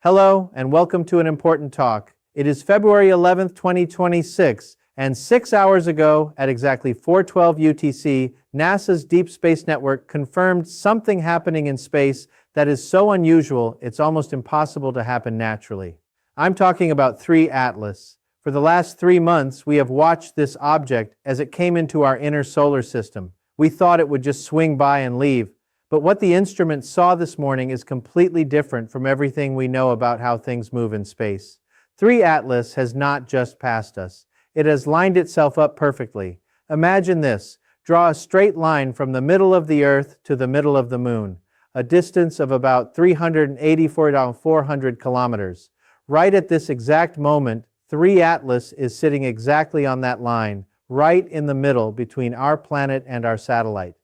Hello, and welcome to an important talk. It is February 11th, 2026, and 6 hours ago, at exactly 4:12 UTC, NASA's Deep Space Network confirmed something happening in space that is so unusual it's almost impossible to happen naturally. I'm talking about 3 Atlas. For the last 3 months, we have watched this object as it came into our inner solar system. We thought it would just swing by and leave. But what the instrument saw this morning is completely different from everything we know about how things move in space. 3 Atlas has not just passed us. It has lined itself up perfectly. Imagine this. Draw a straight line from the middle of the Earth to the middle of the Moon, a distance of about 384,400 kilometers. Right at this exact moment, 3 Atlas is sitting exactly on that line, right in the middle between our planet and our satellite.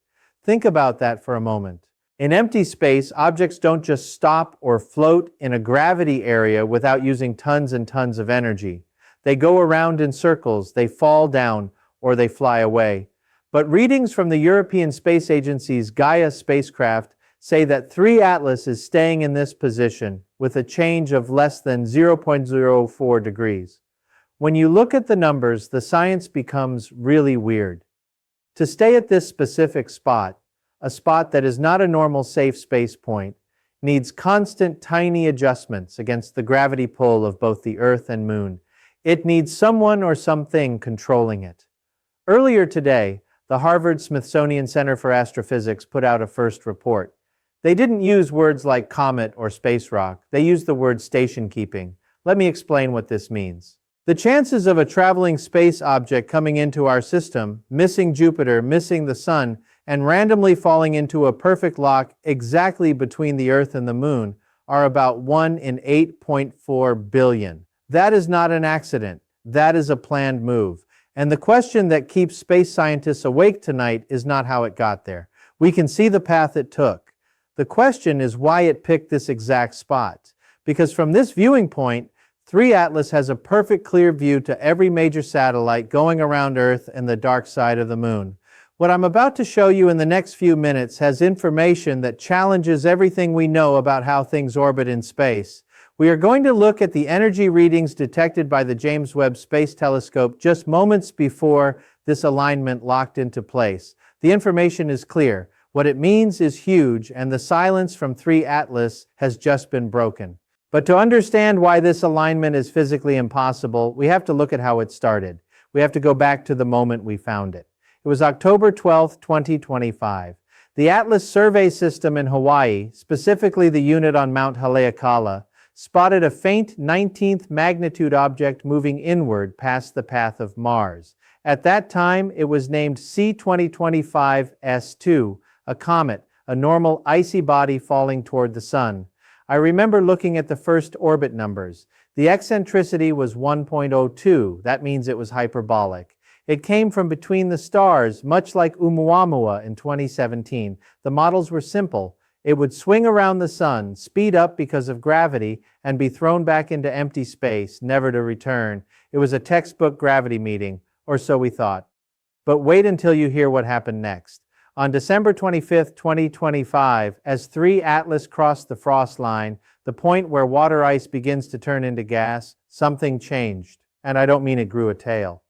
Think about that for a moment. In empty space, objects don't just stop or float in a gravity area without using tons and tons of energy. They go around in circles, they fall down, or they fly away. But readings from the European Space Agency's Gaia spacecraft say that 3 Atlas is staying in this position with a change of less than 0.04 degrees. When you look at the numbers, the science becomes really weird. To stay at this specific spot, a spot that is not a normal safe space point, needs constant tiny adjustments against the gravity pull of both the Earth and Moon. It needs someone or something controlling it. Earlier today, the Harvard-Smithsonian Center for Astrophysics put out a first report. They didn't use words like comet or space rock. They used the word station keeping. Let me explain what this means. The chances of a traveling space object coming into our system, missing Jupiter, missing the Sun, and randomly falling into a perfect lock exactly between the Earth and the Moon are about 1 in 8.4 billion. That is not an accident. That is a planned move. And the question that keeps space scientists awake tonight is not how it got there. We can see the path it took. The question is why it picked this exact spot. Because from this viewing point, 3 Atlas has a perfect clear view to every major satellite going around Earth and the dark side of the Moon. What I'm about to show you in the next few minutes has information that challenges everything we know about how things orbit in space. We are going to look at the energy readings detected by the James Webb Space Telescope just moments before this alignment locked into place. The information is clear. What it means is huge, and the silence from 3 Atlas has just been broken. But to understand why this alignment is physically impossible, we have to look at how it started. We have to go back to the moment we found it. It was October 12, 2025. The Atlas Survey System in Hawaii, specifically the unit on Mount Haleakala, spotted a faint 19th magnitude object moving inward past the path of Mars. At that time, it was named C2025S2, a comet, a normal icy body falling toward the Sun. I remember looking at the first orbit numbers. The eccentricity was 1.02. That means it was hyperbolic. It came from between the stars, much like Oumuamua in 2017. The models were simple. It would swing around the Sun, speed up because of gravity, and be thrown back into empty space, never to return. It was a textbook gravity meeting, or so we thought. But wait until you hear what happened next. On December 25, 2025, as 3 Atlas crossed the frost line, the point where water ice begins to turn into gas, something changed. And I don't mean it grew a tail.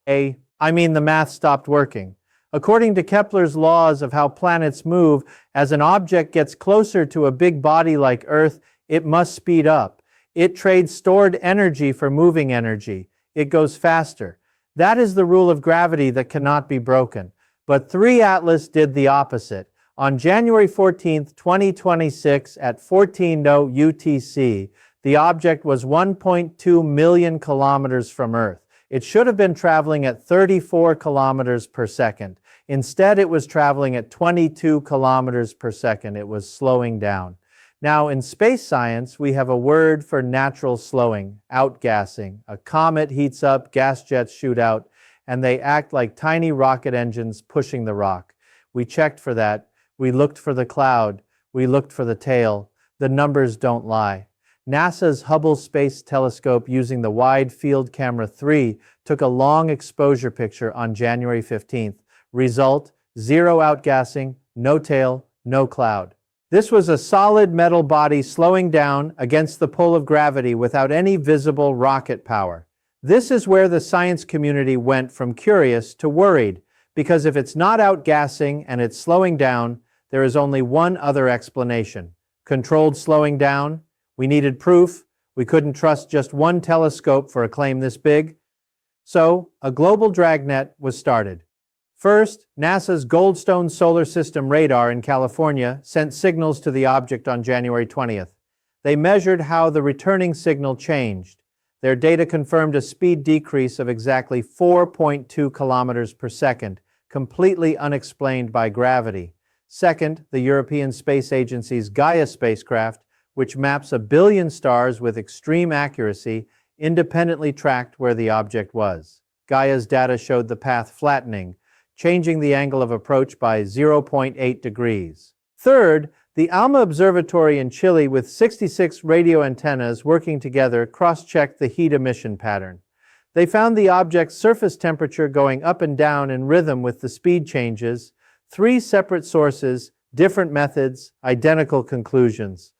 I mean the math stopped working. According to Kepler's laws of how planets move, as an object gets closer to a big body like Earth, it must speed up. It trades stored energy for moving energy. It goes faster. That is the rule of gravity that cannot be broken. But 3 Atlas did the opposite. On January 14, 2026, at 14:00 UTC, the object was 1.2 million kilometers from Earth. It should have been traveling at 34 kilometers per second. Instead, it was traveling at 22 kilometers per second. It was slowing down. Now, in space science, we have a word for natural slowing, outgassing. A comet heats up, gas jets shoot out, and they act like tiny rocket engines pushing the rock. We checked for that. We looked for the cloud. We looked for the tail. The numbers don't lie. NASA's Hubble Space Telescope using the Wide Field Camera 3 took a long exposure picture on January 15th. Result, 0 outgassing, no tail, no cloud. This was a solid metal body slowing down against the pull of gravity without any visible rocket power. This is where the science community went from curious to worried, because if it's not outgassing and it's slowing down, there is only one other explanation. Controlled slowing down? We needed proof. We couldn't trust just one telescope for a claim this big. So, a global dragnet was started. First, NASA's Goldstone Solar System radar in California sent signals to the object on January 20th. They measured how the returning signal changed. Their data confirmed a speed decrease of exactly 4.2 kilometers per second, completely unexplained by gravity. Second, the European Space Agency's Gaia spacecraft, which maps 1 billion stars with extreme accuracy, independently tracked where the object was. Gaia's data showed the path flattening, changing the angle of approach by 0.8 degrees. Third, the ALMA Observatory in Chile with 66 radio antennas working together cross-checked the heat emission pattern. They found the object's surface temperature going up and down in rhythm with the speed changes. 3 separate sources, different methods, identical conclusions.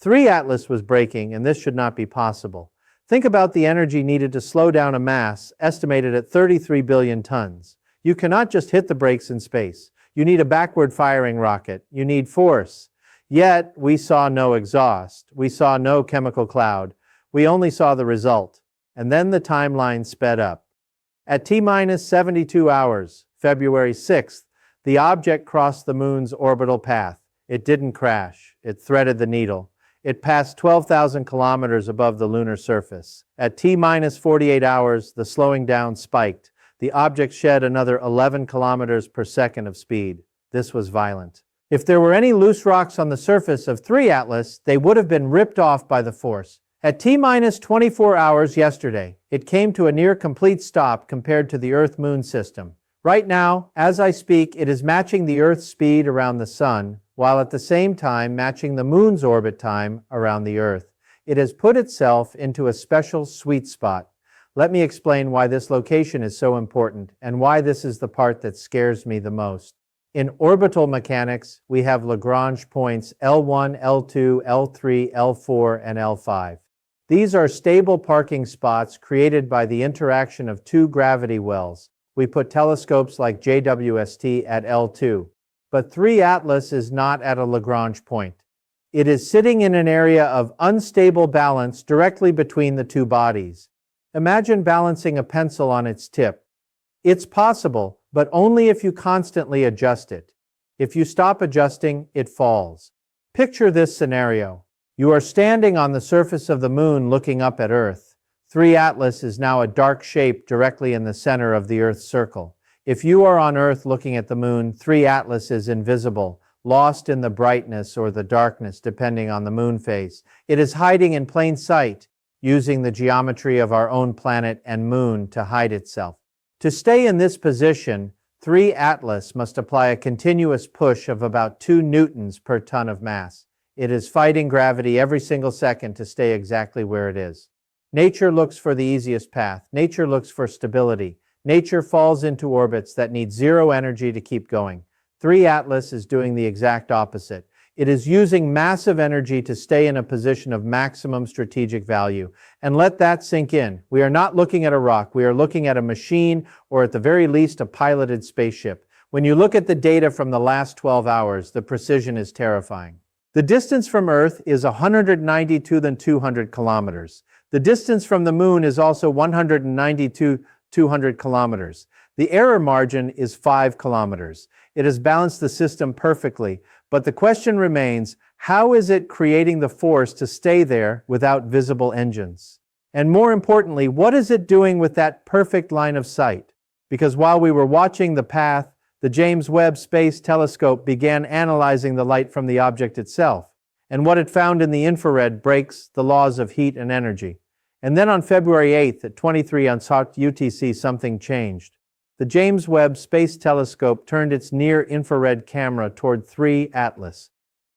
3 Atlas was breaking, and this should not be possible. Think about the energy needed to slow down a mass estimated at 33 billion tons. You cannot just hit the brakes in space. You need a backward-firing rocket. You need force. Yet, we saw no exhaust. We saw no chemical cloud. We only saw the result. And then the timeline sped up. At T-minus 72 hours, February 6th, the object crossed the moon's orbital path. It didn't crash. It threaded the needle. It passed 12,000 kilometers above the lunar surface. At T-minus 48 hours, the slowing down spiked. The object shed another 11 kilometers per second of speed. This was violent. If there were any loose rocks on the surface of 3 Atlas, they would have been ripped off by the force. At T-minus 24 hours yesterday, it came to a near complete stop compared to the Earth-Moon system. Right now, as I speak, it is matching the Earth's speed around the Sun, while at the same time matching the Moon's orbit time around the Earth. It has put itself into a special sweet spot. Let me explain why this location is so important and why this is the part that scares me the most. In orbital mechanics, we have Lagrange points L1, L2, L3, L4, and L5. These are stable parking spots created by the interaction of 2 gravity wells. We put telescopes like JWST at L2. But 3 Atlas is not at a Lagrange point. It is sitting in an area of unstable balance directly between the 2 bodies. Imagine balancing a pencil on its tip. It's possible, but only if you constantly adjust it. If you stop adjusting, it falls. Picture this scenario. You are standing on the surface of the moon looking up at Earth. 3 Atlas is now a dark shape directly in the center of the Earth's circle. If you are on Earth looking at the moon, 3 Atlas is invisible, lost in the brightness or the darkness depending on the moon phase. It is hiding in plain sight, using the geometry of our own planet and moon to hide itself. To stay in this position, 3 Atlas must apply a continuous push of about 2 newtons per ton of mass. It is fighting gravity every single second to stay exactly where it is. Nature looks for the easiest path. Nature looks for stability. Nature falls into orbits that need 0 energy to keep going. 3 Atlas is doing the exact opposite. It is using massive energy to stay in a position of maximum strategic value. And let that sink in. We are not looking at a rock. We are looking at a machine, or at the very least, a piloted spaceship. When you look at the data from the last 12 hours, the precision is terrifying. The distance from Earth is 192,200 kilometers. The distance from the moon is also 192,200 kilometers. The error margin is 5 kilometers. It has balanced the system perfectly, but the question remains, how is it creating the force to stay there without visible engines? And more importantly, what is it doing with that perfect line of sight? Because while we were watching the path, the James Webb Space Telescope began analyzing the light from the object itself, and what it found in the infrared breaks the laws of heat and energy. And then on February 8th at 23 on UTC, something changed. The James Webb Space Telescope turned its near-infrared camera toward 3 Atlas.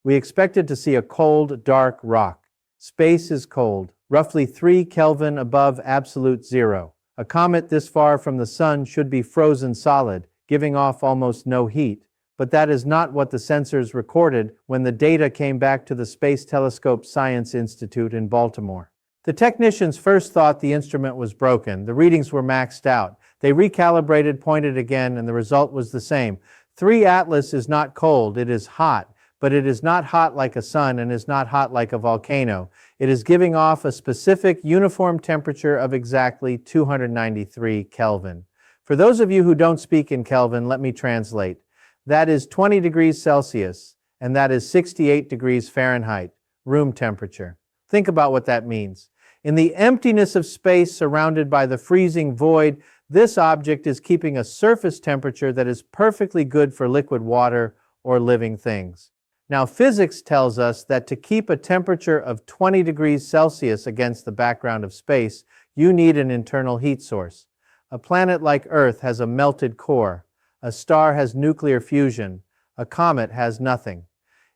We expected to see a cold, dark rock. Space is cold, roughly 3 Kelvin above absolute zero. A comet this far from the sun should be frozen solid, giving off almost no heat. but that is not what the sensors recorded when the data came back to the Space Telescope Science Institute in Baltimore. The technicians first thought the instrument was broken. The readings were maxed out. They recalibrated, pointed again, and the result was the same. 3 Atlas is not cold, it is hot, but it is not hot like a sun and is not hot like a volcano. It is giving off a specific uniform temperature of exactly 293 Kelvin. For those of you who don't speak in Kelvin, let me translate. That is 20 degrees Celsius, and that is 68 degrees Fahrenheit, room temperature. Think about what that means. In the emptiness of space surrounded by the freezing void, this object is keeping a surface temperature that is perfectly good for liquid water or living things. Now, physics tells us that to keep a temperature of 20 degrees Celsius against the background of space, you need an internal heat source. A planet like Earth has a melted core. A star has nuclear fusion. A comet has nothing.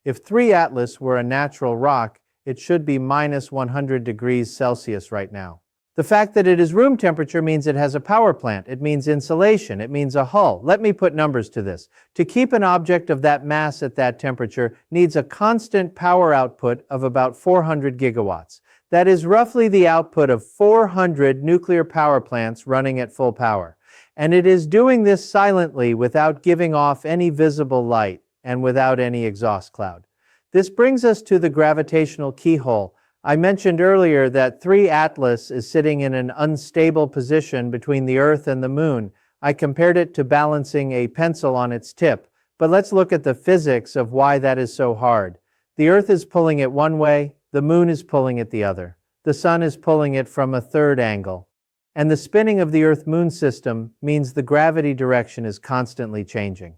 If 3 Atlas were a natural rock, it should be minus 100 degrees Celsius right now. The fact that it is room temperature means it has a power plant. It means insulation. It means a hull. Let me put numbers to this. To keep an object of that mass at that temperature needs a constant power output of about 400 gigawatts. That is roughly the output of 400 nuclear power plants running at full power. And it is doing this silently without giving off any visible light and without any exhaust cloud. This brings us to the gravitational keyhole. I mentioned earlier that 3 Atlas is sitting in an unstable position between the Earth and the Moon. I compared it to balancing a pencil on its tip. But let's look at the physics of why that is so hard. The Earth is pulling it one way, the Moon is pulling it the other. The Sun is pulling it from a third angle. And the spinning of the Earth-Moon system means the gravity direction is constantly changing.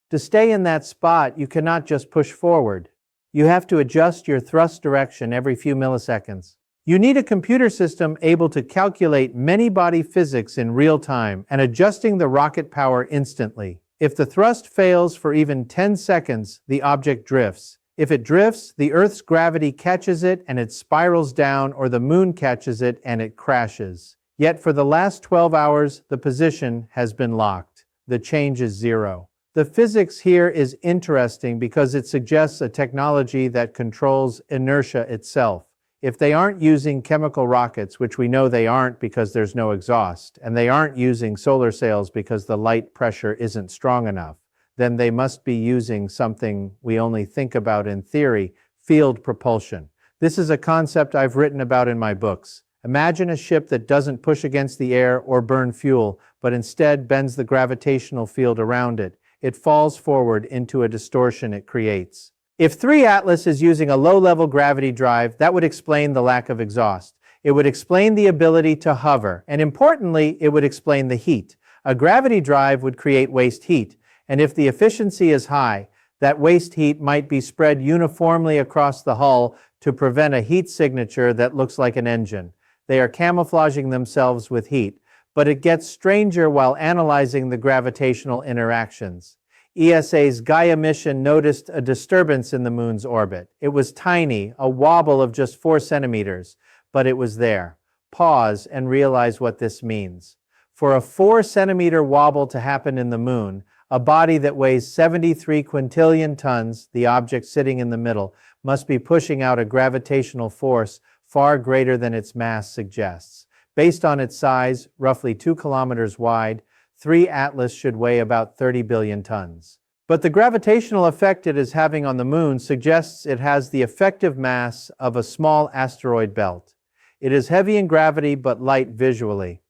To stay in that spot, you cannot just push forward. You have to adjust your thrust direction every few milliseconds. You need a computer system able to calculate many-body physics in real time and adjusting the rocket power instantly. If the thrust fails for even 10 seconds, the object drifts. If it drifts, the Earth's gravity catches it and it spirals down, or the Moon catches it and it crashes. Yet for the last 12 hours, the position has been locked. The change is zero. The physics here is interesting because it suggests a technology that controls inertia itself. If they aren't using chemical rockets, which we know they aren't because there's no exhaust, and they aren't using solar sails because the light pressure isn't strong enough, then they must be using something we only think about in theory, field propulsion. This is a concept I've written about in my books. Imagine a ship that doesn't push against the air or burn fuel, but instead bends the gravitational field around it. It falls forward into a distortion it creates. If 3 Atlas is using a low-level gravity drive, that would explain the lack of exhaust. It would explain the ability to hover, and importantly, it would explain the heat. A gravity drive would create waste heat, and if the efficiency is high, that waste heat might be spread uniformly across the hull to prevent a heat signature that looks like an engine. They are camouflaging themselves with heat, but it gets stranger while analyzing the gravitational interactions. ESA's Gaia mission noticed a disturbance in the Moon's orbit. It was tiny, a wobble of just 4 centimeters, but it was there. Pause and realize what this means. For a 4-centimeter wobble to happen in the Moon, a body that weighs 73 quintillion tons, the object sitting in the middle, must be pushing out a gravitational force far greater than its mass suggests. Based on its size, roughly 2 kilometers wide, 3 Atlas should weigh about 30 billion tons. But the gravitational effect it is having on the Moon suggests it has the effective mass of a small asteroid belt. It is heavy in gravity but light visually.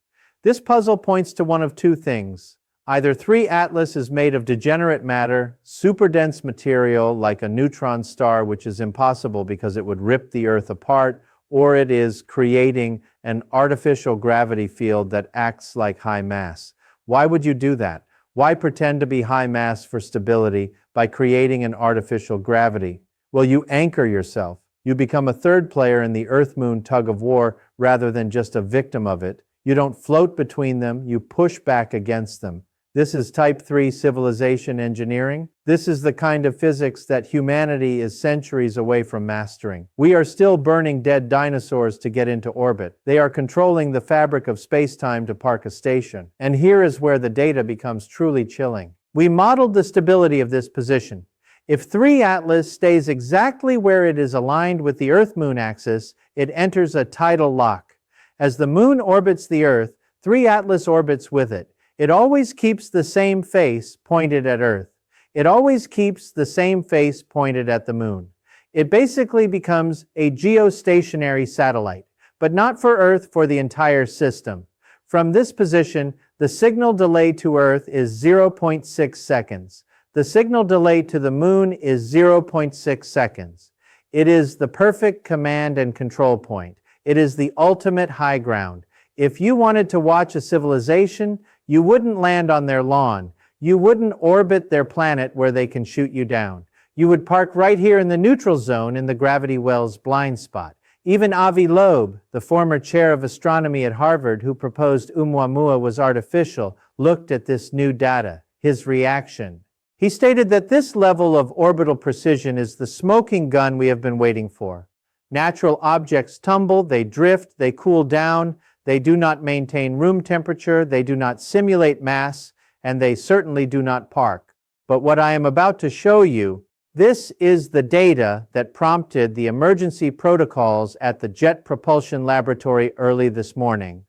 This puzzle points to one of two things. Either 3 Atlas is made of degenerate matter, super dense material like a neutron star, which is impossible because it would rip the Earth apart, or it is creating an artificial gravity field that acts like high mass. Why would you do that? Why pretend to be high mass for stability by creating an artificial gravity? Well, you anchor yourself. You become a third player in the Earth-Moon tug-of-war rather than just a victim of it. You don't float between them, you push back against them. This is Type 3 civilization engineering. This is the kind of physics that humanity is centuries away from mastering. We are still burning dead dinosaurs to get into orbit. They are controlling the fabric of space-time to park a station. And here is where the data becomes truly chilling. We modeled the stability of this position. If 3 Atlas stays exactly where it is aligned with the Earth-Moon axis, it enters a tidal lock. As the Moon orbits the Earth, 3 Atlas orbits with it. It always keeps the same face pointed at Earth. It always keeps the same face pointed at the Moon. It basically becomes a geostationary satellite, but not for Earth, for the entire system. From this position, the signal delay to Earth is 0.6 seconds. The signal delay to the Moon is 0.6 seconds. It is the perfect command and control point. It is the ultimate high ground. If you wanted to watch a civilization, you wouldn't land on their lawn. You wouldn't orbit their planet where they can shoot you down. You would park right here in the neutral zone in the gravity well's blind spot. Even Avi Loeb, the former chair of astronomy at Harvard who proposed Oumuamua was artificial, looked at this new data. His reaction. He stated that this level of orbital precision is the smoking gun we have been waiting for. Natural objects tumble, they drift, they cool down, they do not maintain room temperature, they do not simulate mass, and they certainly do not park. But what I am about to show you, this is the data that prompted the emergency protocols at the Jet Propulsion Laboratory early this morning.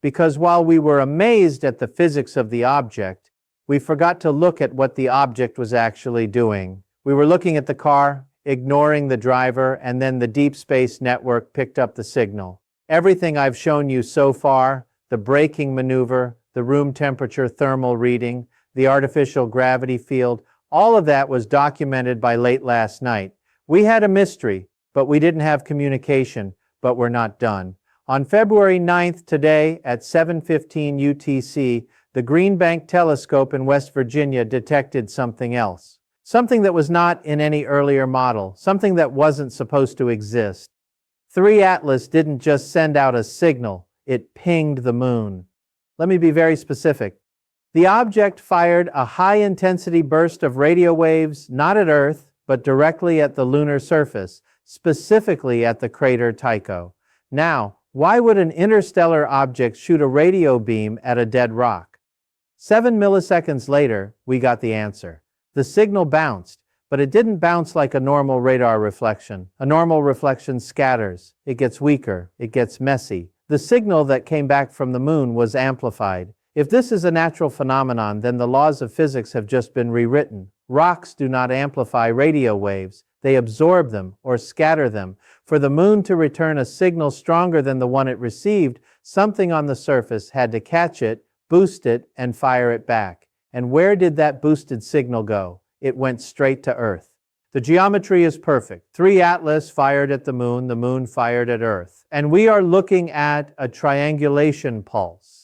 Because while we were amazed at the physics of the object, we forgot to look at what the object was actually doing. We were looking at the car, ignoring the driver, and then the deep space network picked up the signal. Everything I've shown you so far, the braking maneuver, the room temperature thermal reading, the artificial gravity field, all of that was documented by late last night. We had a mystery, but we didn't have communication, but we're not done. On February 9th today at 7:15 UTC, the Green Bank telescope in West Virginia detected something else. Something that was not in any earlier model, something that wasn't supposed to exist. 3 Atlas didn't just send out a signal, it pinged the Moon. Let me be very specific. The object fired a high-intensity burst of radio waves, not at Earth, but directly at the lunar surface, specifically at the crater Tycho. Now, why would an interstellar object shoot a radio beam at a dead rock? 7 milliseconds later, we got the answer. The signal bounced, but it didn't bounce like a normal radar reflection. A normal reflection scatters. It gets weaker. It gets messy. The signal that came back from the Moon was amplified. If this is a natural phenomenon, then the laws of physics have just been rewritten. Rocks do not amplify radio waves. They absorb them or scatter them. For the Moon to return a signal stronger than the one it received, something on the surface had to catch it, boost it, and fire it back. And where did that boosted signal go? It went straight to Earth. The geometry is perfect. 3 Atlas fired at the Moon fired at Earth. And we are looking at a triangulation pulse.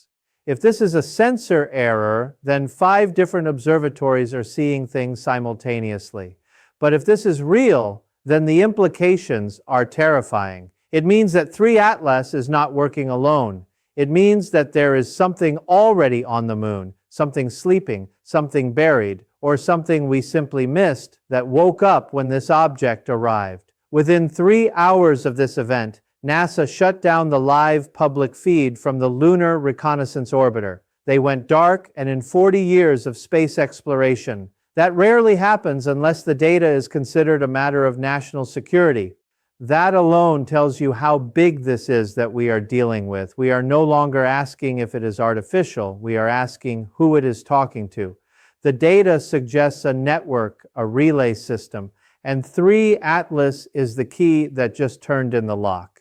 If this is a sensor error, then 5 different observatories are seeing things simultaneously. But if this is real, then the implications are terrifying. It means that 3 Atlas is not working alone. It means that there is something already on the Moon, something sleeping, something buried, or something we simply missed that woke up when this object arrived. Within 3 hours of this event, NASA shut down the live public feed from the Lunar Reconnaissance Orbiter. They went dark, and in 40 years of space exploration, that rarely happens unless the data is considered a matter of national security. That alone tells you how big this is that we are dealing with. We are no longer asking if it is artificial. We are asking who it is talking to. The data suggests a network, a relay system, and 3 Atlas is the key that just turned in the lock.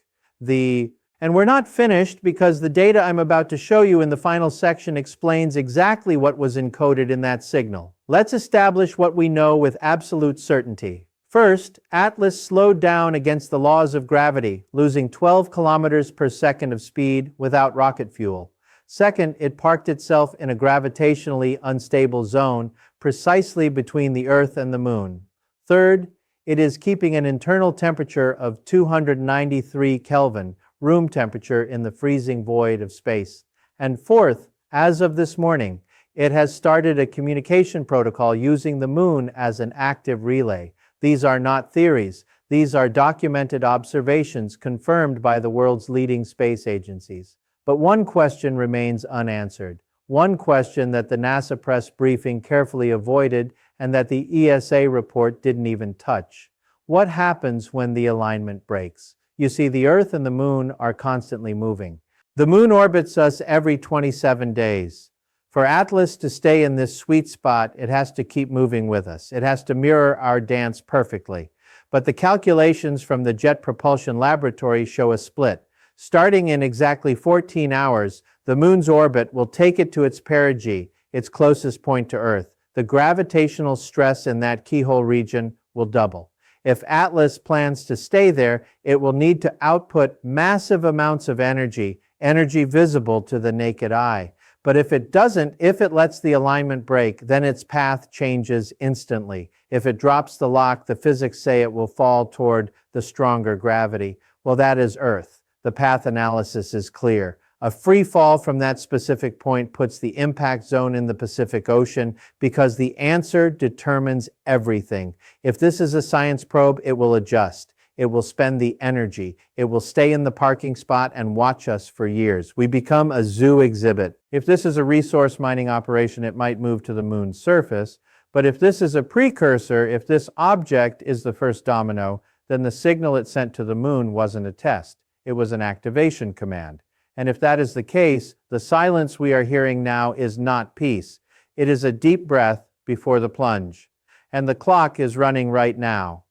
And we're not finished because the data I'm about to show you in the final section explains exactly what was encoded in that signal. Let's establish what we know with absolute certainty. First, Atlas slowed down against the laws of gravity, losing 12 kilometers per second of speed without rocket fuel. Second, it parked itself in a gravitationally unstable zone precisely between the Earth and the Moon. Third, it is keeping an internal temperature of 293 Kelvin, room temperature in the freezing void of space. And fourth, as of this morning, it has started a communication protocol using the Moon as an active relay. These are not theories. These are documented observations confirmed by the world's leading space agencies. But one question remains unanswered. One question that the NASA press briefing carefully avoided and that the ESA report didn't even touch. What happens when the alignment breaks? You see, the Earth and the Moon are constantly moving. The Moon orbits us every 27 days. For Atlas to stay in this sweet spot, it has to keep moving with us. It has to mirror our dance perfectly. But the calculations from the Jet Propulsion Laboratory show a split. Starting in exactly 14 hours, the Moon's orbit will take it to its perigee, its closest point to Earth. The gravitational stress in that keyhole region will double. If Atlas plans to stay there, it will need to output massive amounts of energy visible to the naked eye. But if it doesn't, if it lets the alignment break, then its path changes instantly. If it drops the lock, the physics say it will fall toward the stronger gravity. Well, that is Earth. The path analysis is clear. A free fall from that specific point puts the impact zone in the Pacific Ocean because the answer determines everything. If this is a science probe, it will adjust. It will spend the energy. It will stay in the parking spot and watch us for years. We become a zoo exhibit. If this is a resource mining operation, it might move to the Moon's surface. But if this is a precursor, if this object is the first domino, then the signal it sent to the Moon wasn't a test. It was an activation command. And if that is the case, the silence we are hearing now is not peace. It is a deep breath before the plunge. And the clock is running right now.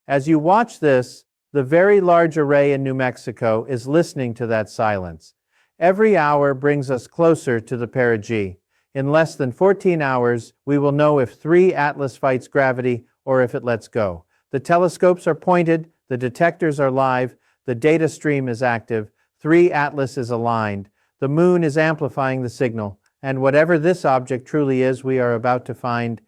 As you watch this, the Very Large Array in New Mexico is listening to that silence. Every hour brings us closer to the perigee. In less than 14 hours, we will know if 3 Atlas fights gravity or if it lets go. The telescopes are pointed, the detectors are live, the data stream is active, 3 Atlas is aligned, the Moon is amplifying the signal, and whatever this object truly is, we are about to find